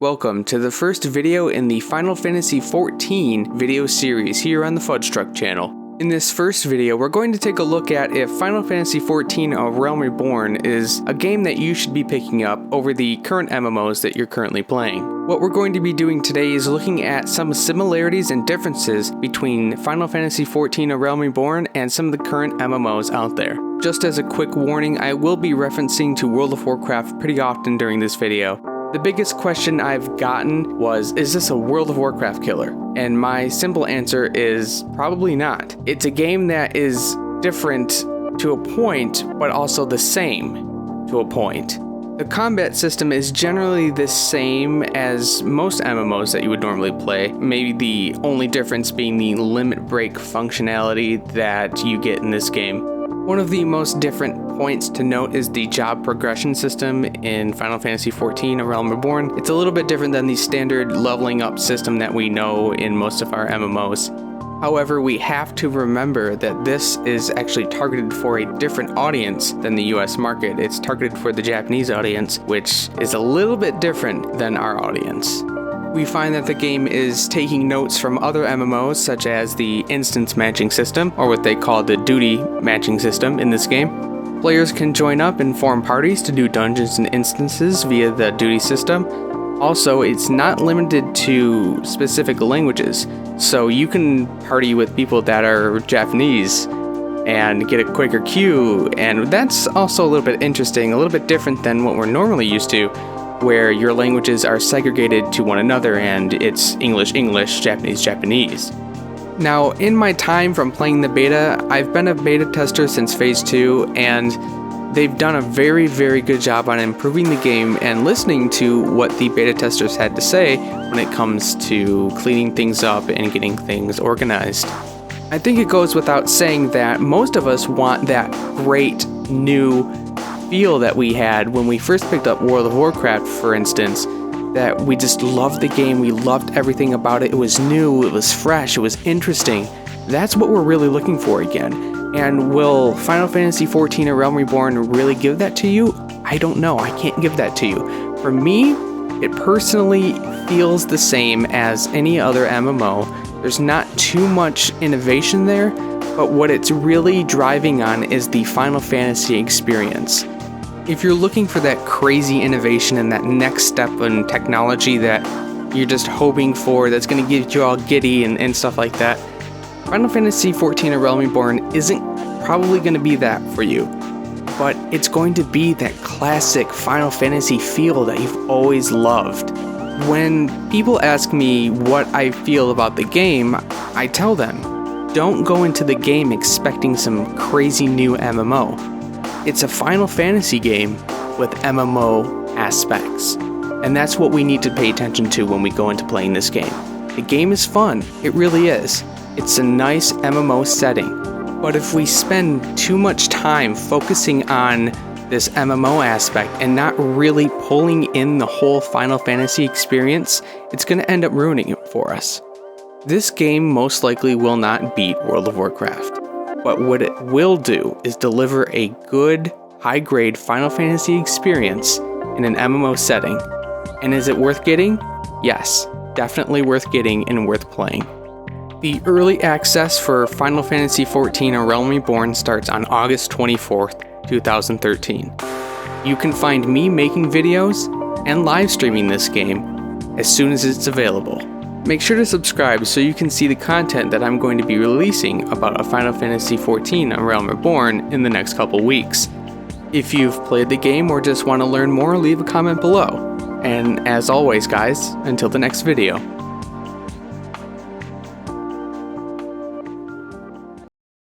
Welcome to the first video in the Final Fantasy XIV video series here on the Fudgetruck channel. In this first video, we're going to take a look at if Final Fantasy XIV A Realm Reborn is a game that you should be picking up over the current MMOs that you're currently playing. What we're going to be doing today is looking at some similarities and differences between Final Fantasy XIV A Realm Reborn and some of the current MMOs out there. Just as a quick warning, I will be referencing to World of Warcraft pretty often during this video. The biggest question I've gotten was, is this a World of Warcraft killer? And my simple answer is probably not. It's a game that is different to a point, but also the same to a point. The combat system is generally the same as most MMOs that you would normally play, maybe the only difference being the limit break functionality that you get in this game. One of the most different points to note is the job progression system in Final Fantasy XIV A Realm Reborn. It's a little bit different than the standard leveling up system that we know in most of our MMOs. However, we have to remember that this is actually targeted for a different audience than the US market. It's targeted for the Japanese audience, which is a little bit different than our audience. We find that the game is taking notes from other MMOs, such as the instance matching system, or what they call the duty matching system in this game. Players can join up and form parties to do dungeons and instances via the duty system. Also, it's not limited to specific languages, so you can party with people that are Japanese and get a quicker queue, and that's also a little bit interesting, a little bit different than what we're normally used to, where your languages are segregated to one another and it's English, Japanese. Now, in my time from playing the beta, I've been a beta tester since Phase 2, and they've done a very, very good job on improving the game and listening to what the beta testers had to say when it comes to cleaning things up and getting things organized. I think it goes without saying that most of us want that great new feel that we had when we first picked up World of Warcraft, for instance, that we just loved the game, we loved everything about it, it was new, it was fresh, it was interesting. That's what we're really looking for again. And will Final Fantasy XIV A Realm Reborn really give that to you? I don't know, I can't give that to you. For me, it personally feels the same as any other MMO. There's not too much innovation there, but what it's really driving on is the Final Fantasy experience. If you're looking for that crazy innovation and that next step in technology that you're just hoping for, that's going to get you all giddy and stuff like that, Final Fantasy XIV A Realm Reborn isn't probably going to be that for you. But it's going to be that classic Final Fantasy feel that you've always loved. When people ask me what I feel about the game, I tell them, don't go into the game expecting some crazy new MMO. It's a Final Fantasy game with MMO aspects, and that's what we need to pay attention to when we go into playing this game. The game is fun, it really is. It's a nice MMO setting, but if we spend too much time focusing on this MMO aspect and not really pulling in the whole Final Fantasy experience, it's going to end up ruining it for us. This game most likely will not beat World of Warcraft. But what it will do is deliver a good, high-grade Final Fantasy experience in an MMO setting. And is it worth getting? Yes, definitely worth getting and worth playing. The early access for Final Fantasy XIV A Realm Reborn starts on August 24th, 2013. You can find me making videos and live streaming this game as soon as it's available. Make sure to subscribe so you can see the content that I'm going to be releasing about a Final Fantasy XIV A Realm Reborn in the next couple weeks. If you've played the game or just want to learn more, leave a comment below. And as always guys, until the next video.